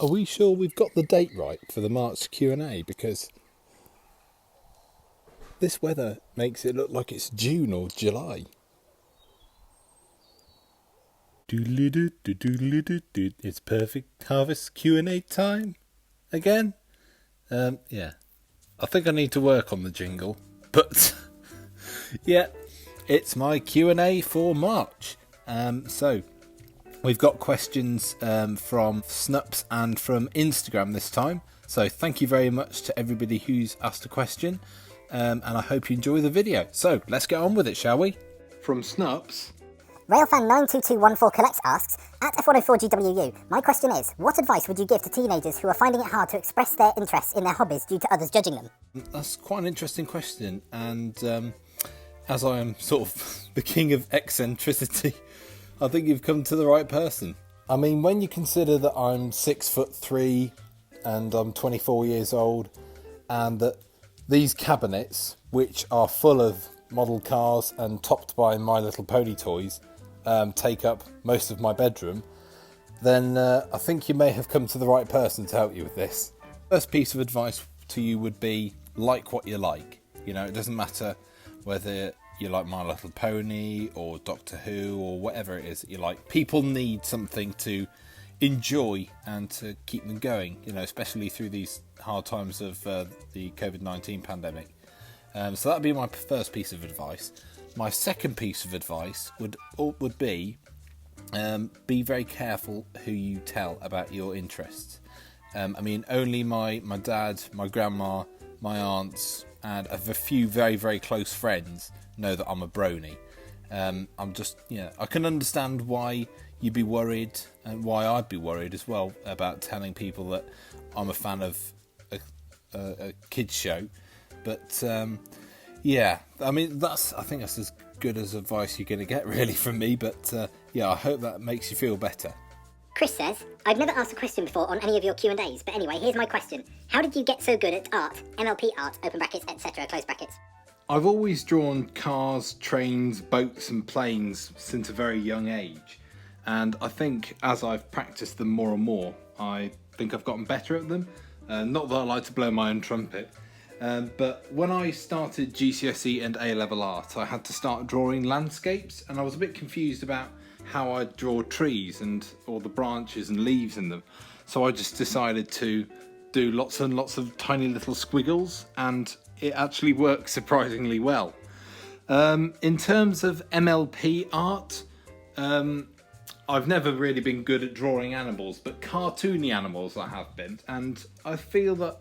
Are we sure we've got the date right for the March Q&A? Because this weather makes it look like it's June or July. It's perfect harvest Q&A time again. Yeah, I think I need to work on the jingle, but yeah, it's my Q&A for March. So we've got questions from Snups and from Instagram this time. So thank you very much to everybody who's asked a question, and I hope you enjoy the video. So let's get on with it, shall we? From Snups. Railfan92214 Collects asks, at F104GWU, my question is, what advice would you give to teenagers who are finding it hard to express their interests in their hobbies due to others judging them? That's quite an interesting question, and as I am sort of the king of eccentricity, I think you've come to the right person. I mean, when you consider that I'm 6'3" and I'm 24 years old, and that these cabinets, which are full of model cars and topped by My Little Pony toys, take up most of my bedroom, then I think you may have come to the right person to help you with this. First piece of advice to you would be, like what you like. You know, it doesn't matter whether you like My Little Pony or Doctor Who or whatever it is that you like. People need something to enjoy and to keep them going, you know, especially through these hard times of the COVID-19 pandemic. So that would be my first piece of advice. My second piece of advice would be very careful who you tell about your interests. I mean, only my dad, my grandma, my aunts, and a few very, very close friends know that I'm a brony. I'm just, I can understand why you'd be worried and why I'd be worried as well about telling people that I'm a fan of a kids show. But yeah, I mean, I think that's as good as advice you're going to get really from me. But yeah, I hope that makes you feel better. Chris says, I've never asked a question before on any of your Q&As, but anyway, here's my question. How did you get so good at art, MLP art, open brackets, etc., close brackets? I've always drawn cars, trains, boats and planes since a very young age. And I think as I've practiced them more and more, I think I've gotten better at them. Not that I like to blow my own trumpet. But when I started GCSE and A-level art, I had to start drawing landscapes, and I was a bit confused about how I'd draw trees and all the branches and leaves in them. So I just decided to do lots and lots of tiny little squiggles, and it actually works surprisingly well. In terms of MLP art, I've never really been good at drawing animals, but cartoony animals I have been, and I feel that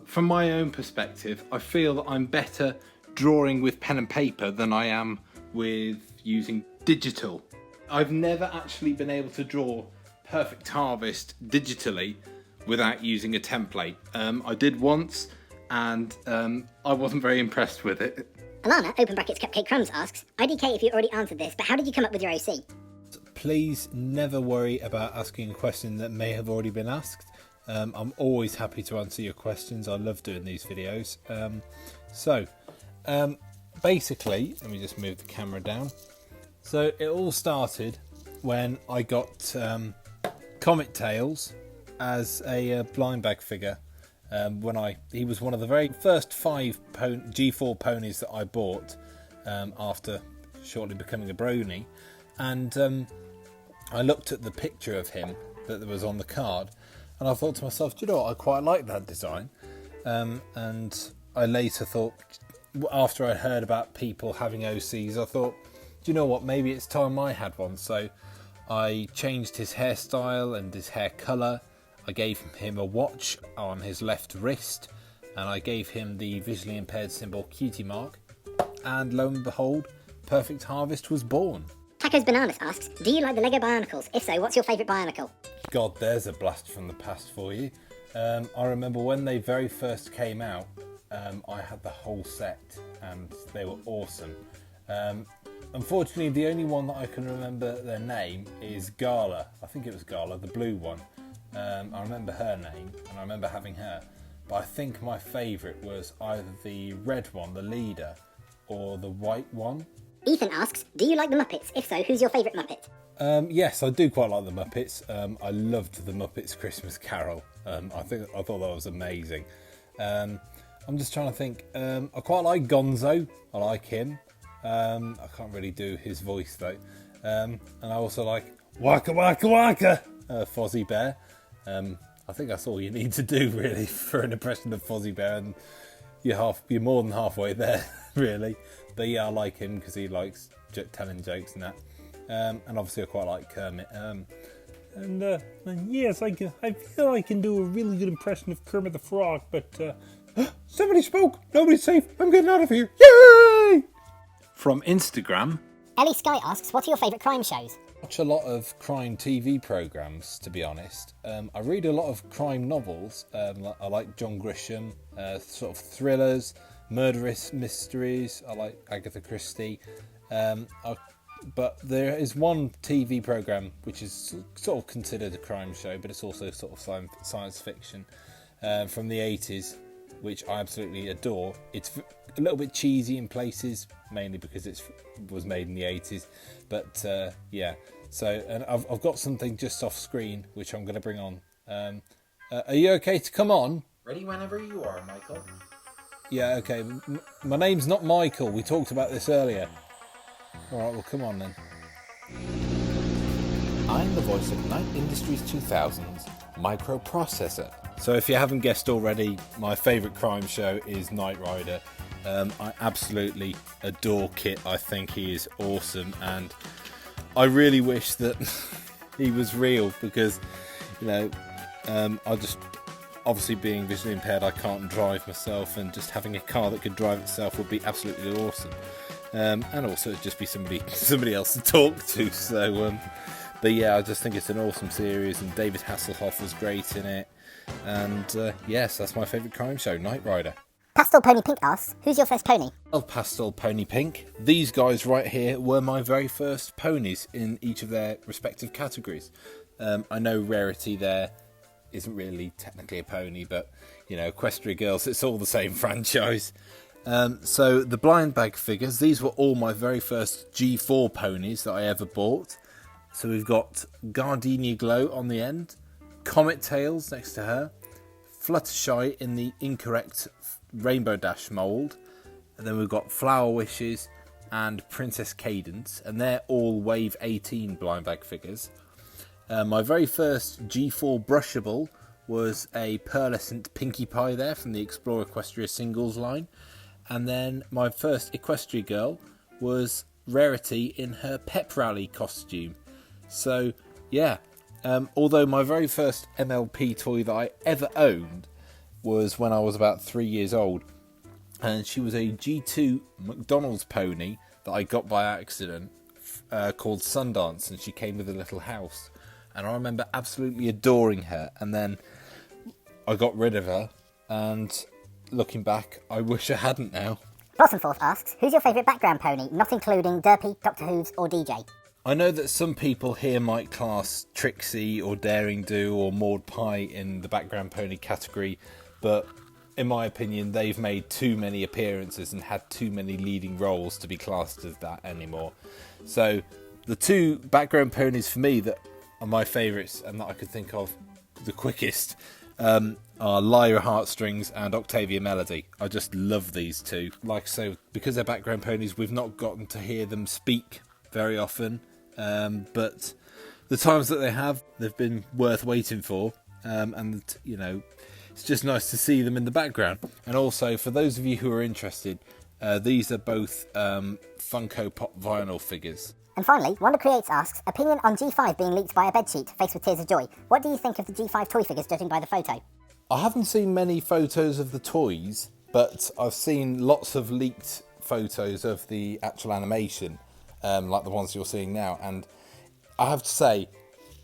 from my own perspective, I feel that I'm better drawing with pen and paper than I am with using digital. I've never actually been able to draw Perfect Harvest digitally without using a template. I did once, and I wasn't very impressed with it. Alana, open brackets, Cupcake Crumbs asks, IDK if you already answered this, but how did you come up with your OC? Please never worry about asking a question that may have already been asked. I'm always happy to answer your questions. I love doing these videos. Basically, let me just move the camera down. So it all started when I got Comet Tails as a blind bag figure. He was one of the very first 5 G4 ponies that I bought after shortly becoming a brony, and I looked at the picture of him that was on the card, and I thought to myself, do you know what, I quite like that design. And I later thought, after I heard about people having OCs, I thought, do you know what, maybe it's time I had one. So I changed his hairstyle and his hair colour. I gave him a watch on his left wrist, and I gave him the visually impaired symbol cutie mark, and lo and behold, Perfect Harvest was born. Tacos Bananas asks, do you like the Lego Bionicles? If so, what's your favourite Bionicle? God, there's a blast from the past for you. I remember when they very first came out, I had the whole set, and they were awesome. Unfortunately, the only one that I can remember their name is Gala. I think it was Gala, the blue one. I remember her name, and I remember having her. But I think my favourite was either the red one, the leader, or the white one. Ethan asks, do you like the Muppets? If so, who's your favourite Muppet? Yes, I do quite like the Muppets. I loved the Muppets Christmas Carol. I thought that was amazing. I'm just trying to think. I quite like Gonzo. I like him. I can't really do his voice though. And I also like Waka Waka Waka, Fozzie Bear. I think that's all you need to do really for an impression of Fozzie Bear, and you're more than halfway there, really. But yeah, I like him because he likes telling jokes and that. And obviously I quite like Kermit. Yes, I feel I can do a really good impression of Kermit the Frog, but somebody spoke. Nobody's safe. I'm getting out of here. Yay! From Instagram, Ellie Sky asks, what are your favourite crime shows? watch a lot of crime TV programs, to be honest. I read a lot of crime novels. I like John Grisham, sort of thrillers, murderous mysteries. I like Agatha Christie. But there is one TV program which is sort of considered a crime show, but it's also sort of science fiction from the 80s, which I absolutely adore. It's a little bit cheesy in places, mainly because it was made in the 80s. But yeah, so and I've got something just off screen which I'm going to bring on. Are you okay to come on? Ready whenever you are, Michael. Yeah, okay. My name's not Michael. We talked about this earlier. Alright, well come on then. I'm the voice of Night Industries 2000's microprocessor. So if you haven't guessed already, my favourite crime show is Knight Rider. I absolutely adore Kit. I think he is awesome, and I really wish that he was real because, you know, I just, obviously being visually impaired, I can't drive myself, and just having a car that could drive itself would be absolutely awesome. And also it'd just be somebody else to talk to. So, but yeah, I just think it's an awesome series, and David Hasselhoff was great in it. And yes, that's my favourite crime show, Knight Rider. Pastel Pony Pink asks, who's your first pony? Well, Pastel Pony Pink. These guys right here were my very first ponies in each of their respective categories. I know Rarity there isn't really technically a pony, but you know, Equestria Girls, it's all the same franchise. So the blind bag figures, these were all my very first G4 ponies that I ever bought. So we've got Gardenia Glow on the end, Comet Tails next to her, Fluttershy in the incorrect Rainbow Dash mould, and then we've got Flower Wishes and Princess Cadence, and they're all Wave 18 blind bag figures. My very first G4 brushable was a pearlescent Pinkie Pie there from the Explore Equestria singles line. And then my first Equestria girl was Rarity in her pep rally costume. So yeah, although my very first MLP toy that I ever owned was when I was about 3 years old, and she was a G2 McDonald's pony that I got by accident, called Sundance, and she came with a little house, and I remember absolutely adoring her. And then I got rid of her, and looking back, I wish I hadn't now. Blossomforth asks, who's your favourite background pony, not including Derpy, Doctor Who's or DJ? I know that some people here might class Trixie or Daring Do or Maud Pie in the background pony category, but in my opinion they've made too many appearances and had too many leading roles to be classed as that anymore. So the two background ponies for me that are my favourites and that I could think of the quickest are Lyra Heartstrings and Octavia Melody. I just love these two. Like so, because they're background ponies, we've not gotten to hear them speak very often, but the times that they have, they've been worth waiting for, and you know, it's just nice to see them in the background. And also, for those of you who are interested, these are both Funko Pop vinyl figures. And finally, Wonder Creates asks, opinion on G5 being leaked by a bedsheet, faced with tears of joy. What do you think of the G5 toy figures, judging by the photo? I haven't seen many photos of the toys, but I've seen lots of leaked photos of the actual animation, like the ones you're seeing now, and I have to say,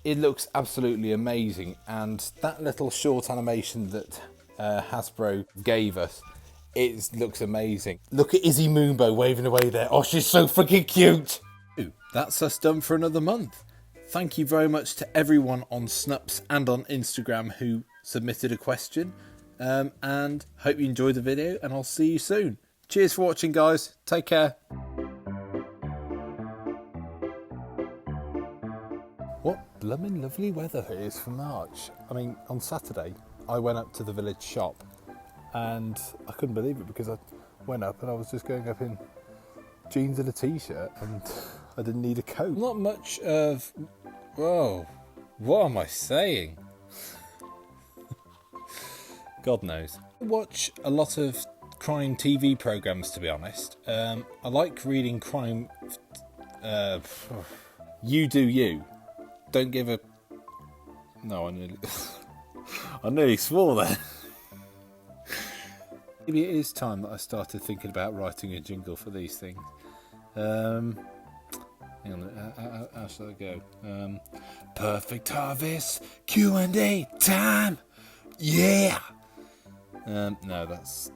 it looks absolutely amazing. And that little short animation that Hasbro gave us, it looks amazing. Look at Izzy Moonbo waving away there. Oh, she's so freaking cute! That's us done for another month. Thank you very much to everyone on Snups and on Instagram who submitted a question, and hope you enjoyed the video, and I'll see you soon. Cheers for watching, guys. Take care. blooming lovely weather it is for March. I mean, on Saturday, I went up to the village shop and I couldn't believe it because I went up and I was just going up in jeans and a t-shirt and I didn't need a coat. Not much of... Whoa, what am I saying? God knows. I watch a lot of crime TV programmes, to be honest. I like reading crime... You do you. Don't give a... No, I nearly... I nearly swore there. Maybe it is time that I started thinking about writing a jingle for these things. Hang on, how shall I go? Perfect harvest, Q&A time! Yeah! No, that's...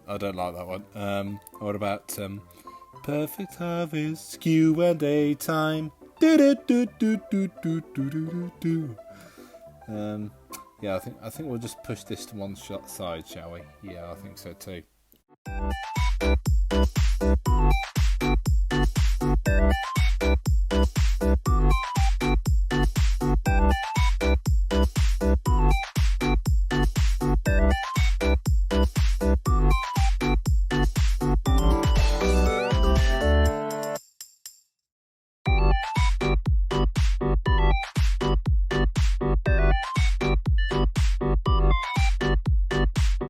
I don't like that one. What about... Perfect harvest, Q&A time. Yeah, I think we'll just push this to one shot side, shall we? Yeah, I think so too.